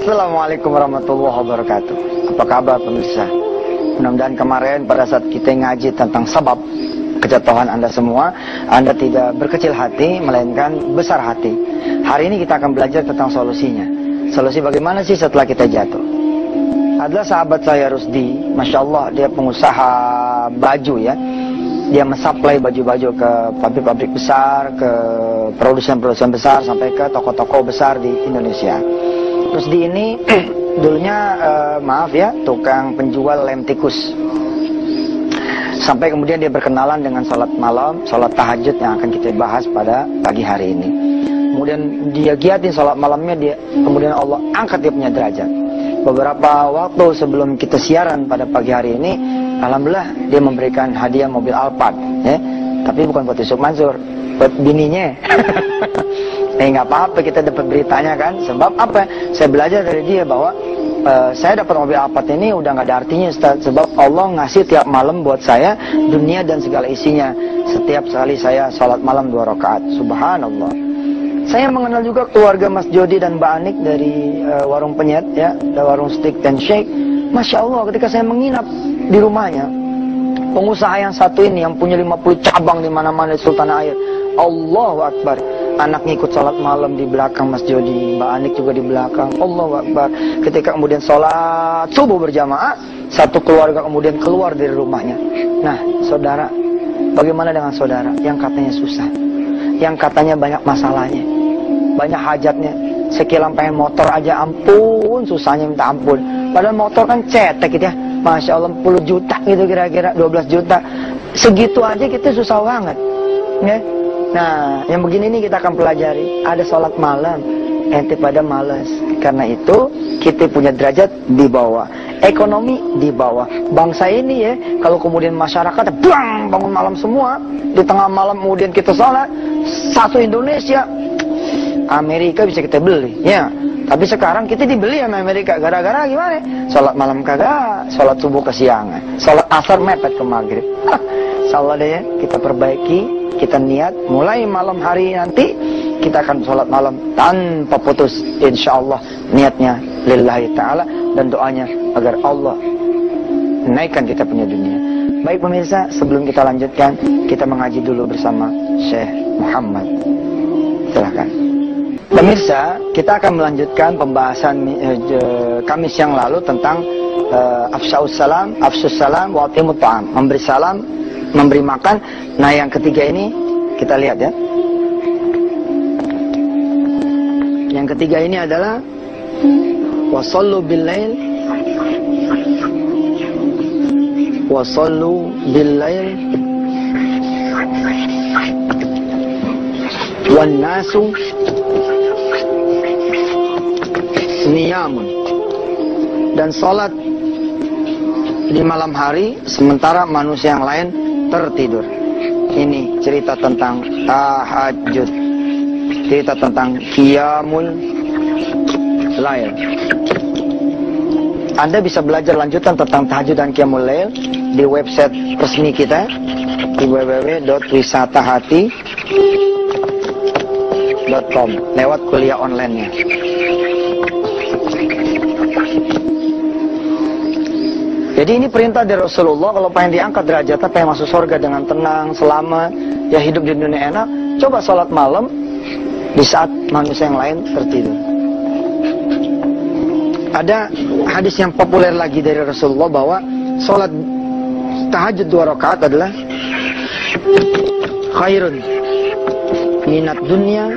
Assalamualaikum warahmatullahi wabarakatuh. Apa kabar pemirsa? Mudah-mudahan kemarin pada saat kita ngaji tentang sebab kejatuhan Anda semua, Anda tidak berkecil hati, melainkan besar hati. Hari ini kita akan belajar tentang solusinya. Solusi bagaimana sih setelah kita jatuh? Adalah sahabat saya Rusdi, Masya Allah, dia pengusaha baju ya. Dia mensuplai baju-baju ke pabrik-pabrik besar, ke produsen-produsen besar, sampai ke toko-toko besar di Indonesia. Terus di ini dulunya maaf ya, tukang penjual lem tikus. Sampai kemudian dia berkenalan dengan sholat malam, sholat tahajud yang akan kita bahas pada pagi hari ini. Kemudian dia giatin sholat malamnya, dia kemudian Allah angkat dia punya derajat. Beberapa waktu sebelum kita siaran pada pagi hari ini, alhamdulillah dia memberikan hadiah mobil Alphard ya. Tapi bukan buat Yusuf Mansur, buat bininya. Nggak apa-apa, kita dapat beritanya kan. Sebab apa? Saya belajar dari dia bahwa saya dapat mobil Alphard ini udah nggak ada artinya, Ustaz. Sebab Allah ngasih tiap malam buat saya dunia dan segala isinya. Setiap kali saya sholat malam 2 rakaat. Subhanallah. Saya mengenal juga keluarga Mas Jody dan Mbak Anik dari warung penyet ya, warung steak dan shake. Masya Allah, ketika saya menginap di rumahnya, pengusaha yang satu ini yang punya 50 cabang di mana-mana di Sultanah Air. Allahu Akbar. Anaknya ikut sholat malam di belakang Mas Jody, Mbak Anik juga di belakang. Allahu Akbar. Ketika kemudian sholat subuh berjamaah, satu keluarga kemudian keluar dari rumahnya. Nah, saudara, bagaimana dengan saudara yang katanya susah, yang katanya banyak masalahnya, banyak hajatnya, sekilan pengen motor aja, ampun susahnya minta ampun. Padahal motor kan cetek gitu ya, Masya Allah 10 juta gitu, kira-kira 12 juta. Segitu aja kita susah banget ya. Nah, yang begini ini kita akan pelajari. Ada sholat malam, ente pada malas. Karena itu kita punya derajat di bawah, ekonomi di bawah. Bangsa ini ya, kalau kemudian masyarakat bang, bangun malam semua, di tengah malam kemudian kita sholat, satu Indonesia, Amerika bisa kita beli ya. Tapi sekarang kita dibeli sama Amerika. Gara-gara gimana? Sholat malam kagak, sholat subuh kesiangan, sholat asar mepet ke maghrib. Insyaallah deh ya, kita perbaiki. Kita niat mulai malam hari nanti kita akan sholat malam tanpa putus, insyaallah. Niatnya lillahi ta'ala dan doanya agar Allah naikkan kita punya dunia. Baik pemirsa, sebelum kita lanjutkan, kita mengaji dulu bersama Syekh Muhammad. Silahkan pemirsa, kita akan melanjutkan pembahasan Kamis yang lalu tentang afsya'us salam wa atimut ta'am, memberi salam, memberi makan. Nah, yang ketiga ini kita lihat ya. Yang ketiga ini adalah wasallu bil-lail wan nasu niyamun, dan salat di malam hari sementara manusia yang lain tertidur. Ini cerita tentang tahajud, cerita tentang qiyamul lail. Anda bisa belajar lanjutan tentang tahajud dan qiyamul lail di website resmi kita di www.wisatahati.com lewat kuliah online-nya. Jadi ini perintah dari Rasulullah, kalau pengen diangkat derajatnya, pengen masuk surga dengan tenang, selamat, ya hidup di dunia enak, coba sholat malam di saat manusia yang lain tertidur. Ada hadis yang populer lagi dari Rasulullah bahwa sholat tahajud 2 rakaat adalah khairun minat dunya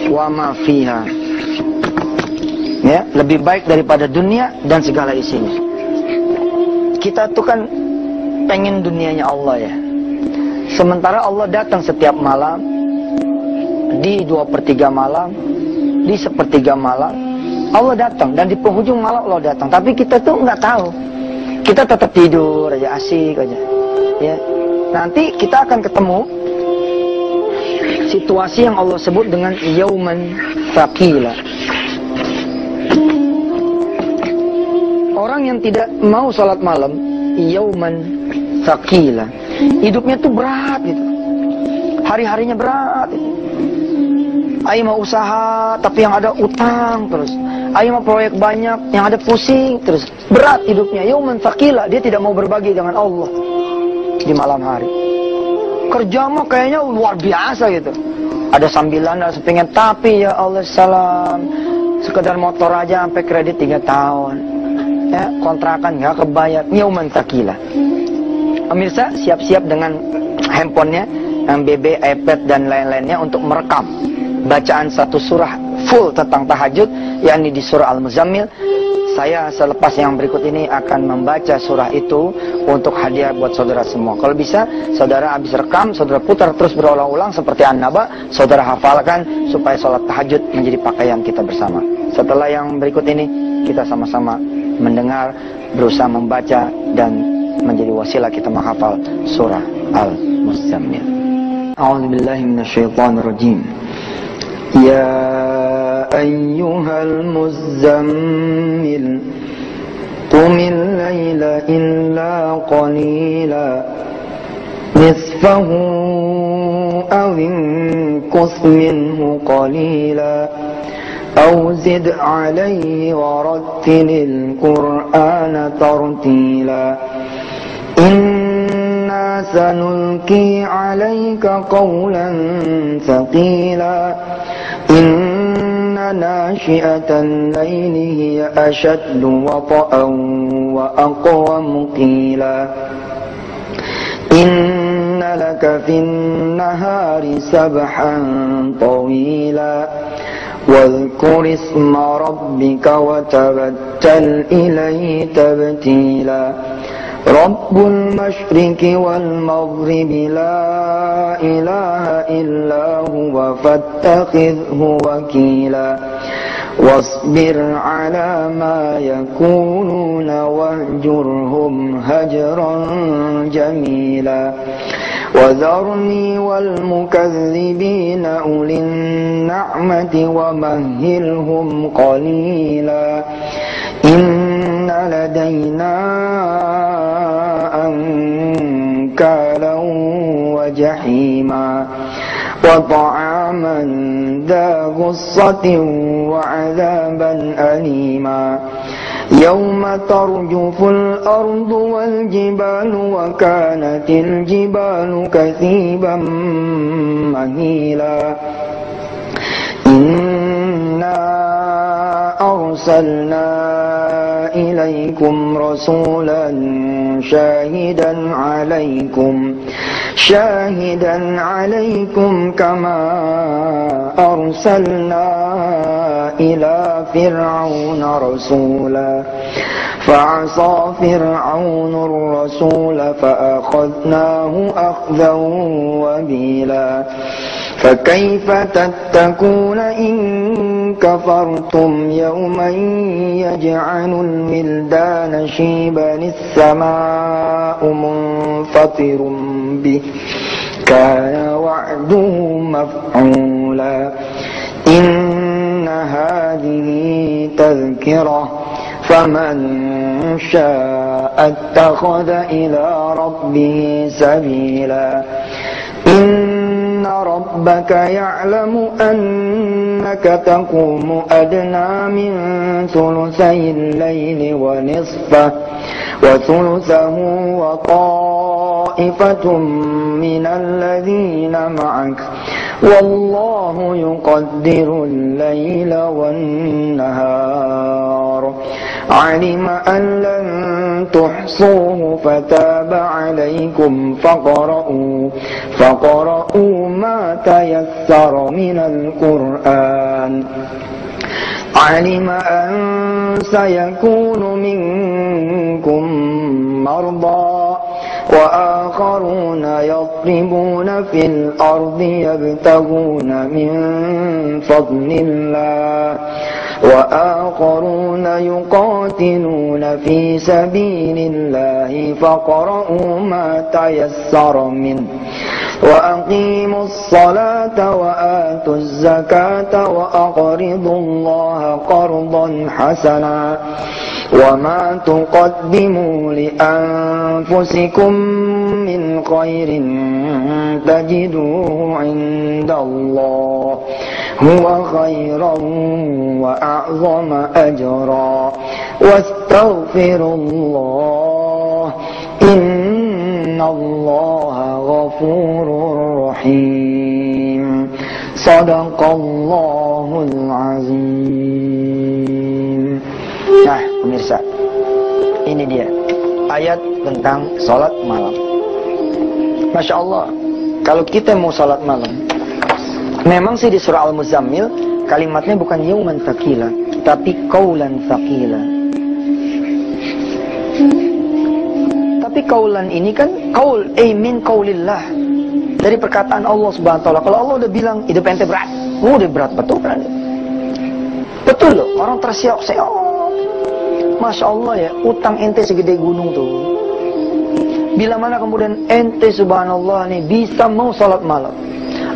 wa ma fiha. Ya, lebih baik daripada dunia dan segala isinya. Kita tuh kan pengen dunianya Allah ya. Sementara Allah datang setiap malam, di 2/3 malam, di 1/3 malam, Allah datang, dan di penghujung malam Allah datang. Tapi kita tuh nggak tahu. Kita tetap tidur aja, asik aja. Ya, nanti kita akan ketemu situasi yang Allah sebut dengan yauman thaqila. Orang yang tidak mau sholat malam, yauman thaqila, hidupnya tuh berat gitu, hari-harinya berat gitu. Ayo mau usaha tapi yang ada utang terus. Ayo mau proyek banyak yang ada pusing terus. Berat hidupnya. Yauman tsaqila, dia tidak mau berbagi dengan Allah di malam hari. Kerja mah kayaknya luar biasa gitu. Ada sambilan, ada sepingin, tapi ya Allah salam, sekedar motor aja sampai kredit 3 tahun. Ya, kontrakan nggak kebayar. Yauman tsaqila. Pemirsa, siap-siap dengan handphonenya, yang BB, iPad dan lain-lainnya untuk merekam bacaan satu surah full tentang tahajud, yakni di surah Al-Muzammil. Saya selepas yang berikut ini akan membaca surah itu untuk hadiah buat saudara semua. Kalau bisa, saudara habis rekam, saudara putar terus berulang-ulang seperti An-Naba, saudara hafalkan supaya sholat tahajud menjadi pakaian kita bersama. Setelah yang berikut ini, kita sama-sama mendengar, berusaha membaca dan menjadi wasilah kita menghafal surah Al-Muzammil. A'udzubillahi minasyaitonirrajim. Ya ayyuhal muzammil qumil laila illa qalila nisfahu aw inqus minhu qalila aw zid alayhi warattilil qur'ana tartila. Inna sanulqi alayka qawlan thaqila. Inna nashi'atan layli hiya ashaddu wata'an wa aqwamu qila. Inna laka fin nahari sabhan tawila. Wadhkur isma rabbika wa tabattal ilayhi tabtila. Rabbul masyriqi wal maghribi la ilaha illa huwa fattakhidhu wakila. Wasbir ala ma yakununa wahjurhum hajran jamila. Wadharni wal mukazzibina ulin na'mati wa mahhilhum qalila. Inna ladayna ankalan wa jahima wa ta'aman dha ghussatin wa 'adzaban alima. Yawma tarjuful ardu wal jibalu wa kanatil jibalu kathiban mahila. Inna arsalna ilaikum rasulan shahidan alaikum kama arsalna ila fir'auna rasula fa'asa fir'aunur rasula fa'akhadnahu akhdan wabila. فكيف تتقون إن كفرتم يوما يجعل الولدان شيبا السماء منفطر به كان وعده مفعولا. إن هذه تذكرة فمن شاء اتخذ إلى ربه سبيلا. إن ربك يعلم أنك تقوم أدنى من ثلثي الليل ونصفه وثلثه وطائفة من الذين معك والله يقدر الليل والنهار. علم أن لن تحصوه فتاب عليكم فقرؤوا ما تيسر من القرآن. علم أن سيكون منكم مرضى وآخرون يضربون في الأرض يبتغون من فضل الله وآخرون يقاتلون في سبيل الله فاقرؤوا ما تيسر منه وأقيموا الصلاة وآتوا الزكاة وأقرضوا الله قرضا حسنا وما تقدموا لأنفسكم من خير تجدوه عند الله huwa khairan wa a'zama ajra wastaghfirullah innallaha ghafurur rahim. Shadaqallahul azim. Nah, pemirsa, ini dia ayat tentang sholat malam. Masya Allah, kalau kita mau sholat malam, memang sih di surah Al-Muzammil kalimatnya bukan yauman thaqila, tapi qaulan thaqila. Tapi qaulan ini kan qaul, min qaulillah, dari perkataan Allah Subhanahu wa taala. Kalau Allah udah bilang hidup ente berat, udah berat betul kan? Betul loh, orang terseok-seok. Masya Allah ya, utang ente segede gunung tuh. Bila mana kemudian ente subhanallah nih bisa mau sholat malam,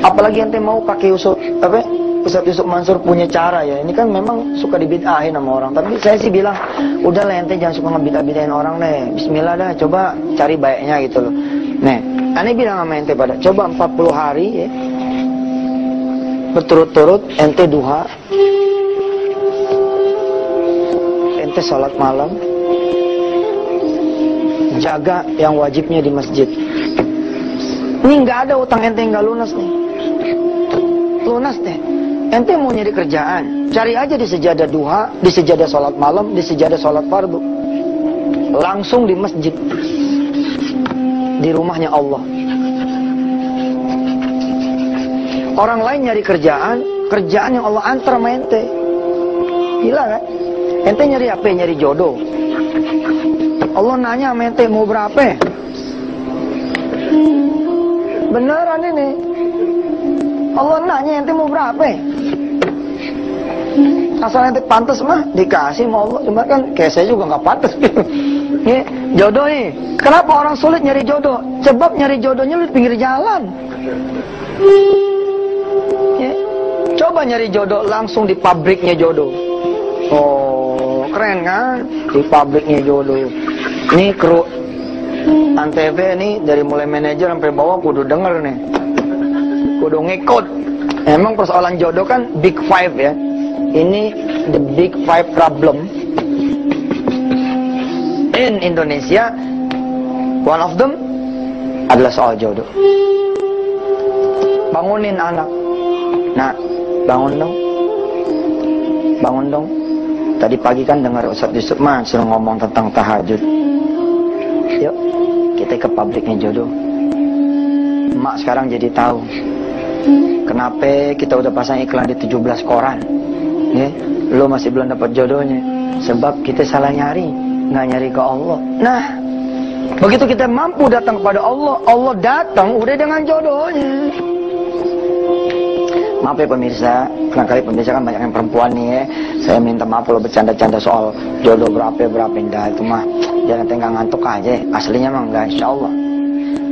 apalagi ente mau pakai Ustaz Yusuf Mansur punya cara ya. Ini kan memang suka dibid'ahin sama orang, tapi saya sih bilang udahlah ente jangan suka ngebid'ah-bid'ahin orang deh. Bismillah dah, coba cari baiknya gitu loh. Nih, ane bilang sama ente pada coba 40 hari ya, berturut-turut ente duha, ente sholat malam, jaga yang wajibnya di masjid. Ini nggak ada utang ente yang nggak lunas nih. Lunas deh. Ente mau nyari kerjaan, cari aja di sejadah duha, di sejadah sholat malam, di sejadah sholat fardu. Langsung di masjid, di rumahnya Allah. Orang lain nyari kerjaan yang Allah antar sama ente. Gila kan? Ente nyari apa? Nyari jodoh. Allah nanya sama ente mau berapa? Beneran ini. Allah nanya ente mau berapa? Asal ente pantas mah dikasih sama Allah. Cuma kan kayak saya juga nggak pantas. Nih, jodoh nih. Kenapa orang sulit nyari jodoh? Sebab nyari jodohnya di pinggir jalan. Ya. Coba nyari jodoh langsung di pabriknya jodoh. Oh, keren kan? Di pabriknya jodoh. Ini kru Antv nih dari mulai manajer sampai bawah kudu denger nih, kudu ngikut. Emang persoalan jodoh kan big five ya. Ini the big five problem in Indonesia. One of them adalah soal jodoh. Bangunin anak. Nah, bangun dong. Bangun dong. Tadi pagi kan dengar Ustaz Yusuf Mansur ngomong tentang tahajud. Yuk, kita ke pabriknya jodoh. Mak sekarang jadi tahu kenapa kita udah pasang iklan di 17 koran. Ya, lo masih belum dapat jodohnya. Sebab kita salah nyari, nggak nyari ke Allah. Nah, begitu kita mampu datang kepada Allah, Allah datang udah dengan jodohnya. Maaf ya pemirsa, kadang-kadang pemirsa kan banyak yang perempuan nih ya. Saya minta maaf kalau bercanda-canda soal jodoh berapa indah itu mah. Jangan tengah ngantuk aja. Aslinya mah enggak, insya Allah.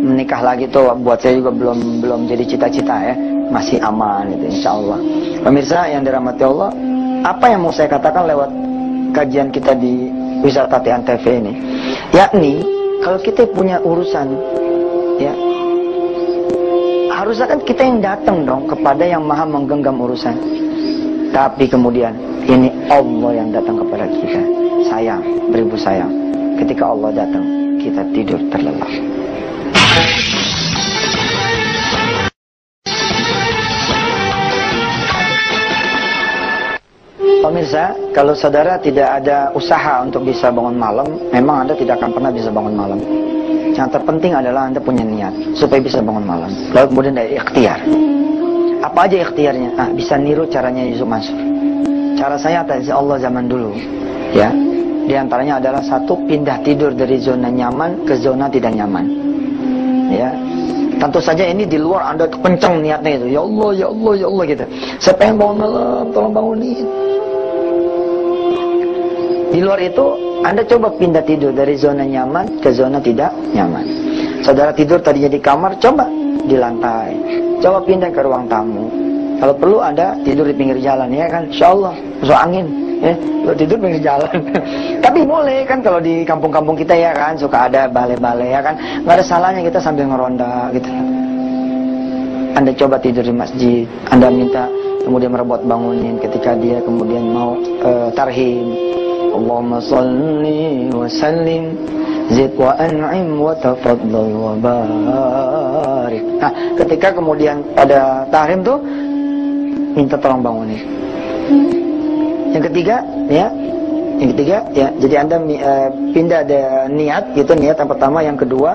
Menikah lagi tuh buat saya juga belum jadi cita-cita ya. Masih aman itu, insya Allah. Pemirsa yang dirahmati Allah, apa yang mau saya katakan lewat kajian kita di Wisata Antv ini, yakni kalau kita punya urusan, ya harusnya kan kita yang datang dong kepada yang maha menggenggam urusan. Tapi kemudian ini Allah yang datang kepada kita. Sayang, beribu sayang. Ketika Allah datang, kita tidur terlelap. Pemirsa, kalau saudara tidak ada usaha untuk bisa bangun malam, memang Anda tidak akan pernah bisa bangun malam. Yang terpenting adalah Anda punya niat supaya bisa bangun malam. Lalu kemudian dari ikhtiar. Apa aja ikhtiarnya? Bisa niru caranya Yusuf Mansur. Cara saya atas Allah zaman dulu, ya. Di antaranya adalah satu, pindah tidur dari zona nyaman ke zona tidak nyaman. Ya. Tentu saja ini di luar Anda kencang niatnya itu. Ya Allah, ya Allah, ya Allah gitu. Saya pengen bangun malam, tolong bangunin. Di luar itu, Anda coba pindah tidur dari zona nyaman ke zona tidak nyaman. Saudara tidur tadinya di kamar, coba di lantai. Coba pindah ke ruang tamu. Kalau perlu Anda tidur di pinggir jalan, ya kan? Insya Allah, masuk angin. Ya, tidur pinggir jalan. Tapi boleh kan kalau di kampung-kampung kita ya kan, suka ada balai-balai ya kan. Nggak ada salahnya kita sambil ngeronda gitu. Anda coba tidur di masjid. Anda minta kemudian merebut bangunin ketika dia kemudian mau tarhim. Allahumma salli wa sallim zid wa an'im wa tafaddal wa barik. Nah, ketika kemudian pada tahrim tuh minta tolong bangunin. Yang ketiga ya, jadi Anda pindah ada niat gitu, niat yang pertama. Yang kedua,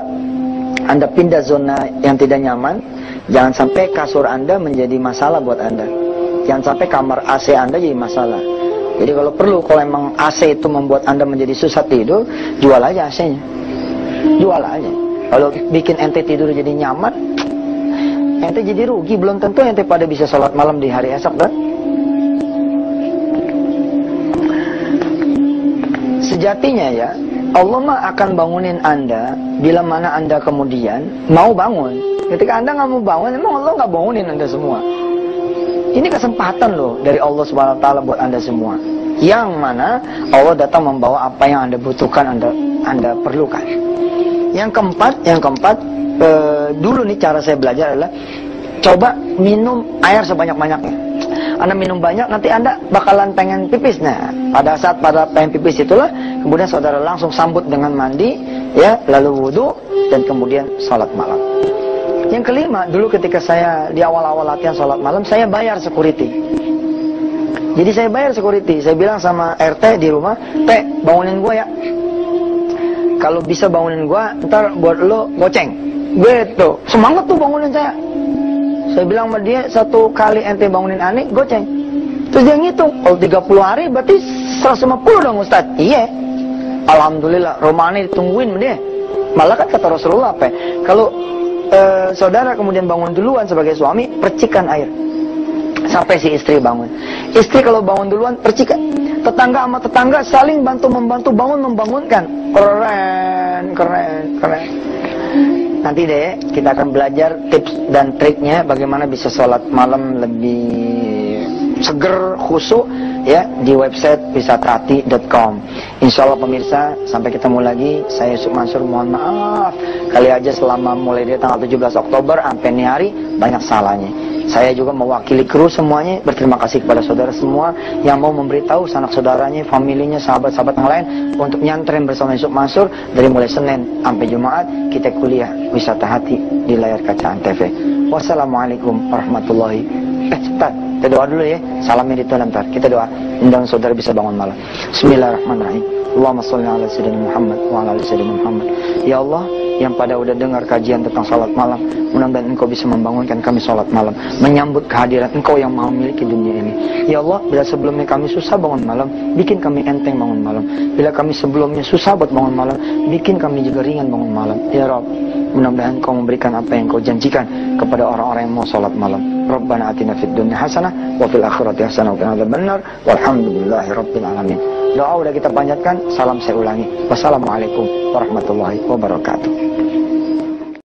Anda pindah zona yang tidak nyaman. Jangan sampai kasur Anda menjadi masalah buat Anda. Jangan sampai kamar AC Anda jadi masalah. Jadi kalau perlu, kalau emang AC itu membuat Anda menjadi susah tidur, jual aja AC-nya. Jual aja. Kalau bikin ente tidur jadi nyaman, ente jadi rugi. Belum tentu ente pada bisa sholat malam di hari esok, kan? Sejatinya ya, Allah mah akan bangunin Anda bila mana Anda kemudian mau bangun. Ketika Anda nggak mau bangun, emang Allah nggak bangunin Anda semua. Ini kesempatan loh dari Allah Subhanahu Wa Taala buat Anda semua. Yang mana Allah datang membawa apa yang Anda butuhkan, Anda perlukan. Yang keempat, dulu nih cara saya belajar adalah coba minum air sebanyak-banyaknya. Anda minum banyak, nanti Anda bakalan pengen pipis. Nah, pada saat pengen pipis itulah, kemudian saudara langsung sambut dengan mandi, ya, lalu wudhu, dan kemudian sholat malam. Yang kelima, dulu ketika saya di awal-awal latihan sholat malam, saya bayar security. Jadi saya bayar security. Saya bilang sama RT di rumah, "Teh, bangunin gua ya. Kalau bisa bangunin gua, ntar buat lo goceng." Gitu. Semangat tuh bangunin saya. Saya bilang sama dia, 1 kali ente bangunin aneh, goceng. Terus dia ngitung, kalau 30 hari berarti 150 dong Ustaz. Iya. Alhamdulillah, Romani ditungguin sama dia. Malah kan kata Rasulullah apa ya? Kalau saudara kemudian bangun duluan sebagai suami, percikan air sampai si istri bangun. Istri kalau bangun duluan, percikan. Tetangga sama tetangga saling bantu-membantu membangunkan. Keren. Nanti deh kita akan belajar tips dan triknya bagaimana bisa sholat malam lebih seger, khusyuk ya di website wisatahati.com. Insyaallah pemirsa, sampai ketemu lagi. Saya Yusuf Mansur, mohon maaf kali aja selama mulai dari tanggal 17 Oktober sampai ini hari banyak salahnya. Saya juga mewakili kru semuanya berterima kasih kepada saudara semua yang mau memberitahu sanak saudaranya, familinya, sahabat-sahabat yang lain untuk nyantren bersama Yusuf Mansur dari mulai Senin sampai Jumat kita kuliah Wisata Hati di layar kaca Antv. Wassalamualaikum warahmatullahi wabarakatuh. Kita doa dulu ya. Salamnya di dalam ntar. Kita doa undang saudara bisa bangun malam. Bismillahirrahmanirrahim. Allahumma sholli ala sayyidina Muhammad wa ala ali sayyidina Muhammad. Ya Allah, yang pada udah dengar kajian tentang salat malam, mudah-mudahan Engkau bisa membangunkan kami salat malam, menyambut kehadiran Engkau yang Maha memiliki dunia ini. Ya Allah, bila sebelumnya kami susah bangun malam, bikin kami enteng bangun malam. Bila kami sebelumnya susah buat bangun malam, bikin kami juga ringan bangun malam. Ya Rabb, mudah-mudahan Engkau memberikan apa yang Engkau janjikan kepada orang-orang yang mau salat malam. Rabbana atina fid dunya hasanah wa fil akhirati hasanah wa qina adzabannar. Walhamdulillahirabbil alamin. Doa udah kita panjatkan, salam saya ulangi. Wassalamualaikum warahmatullahi wabarakatuh.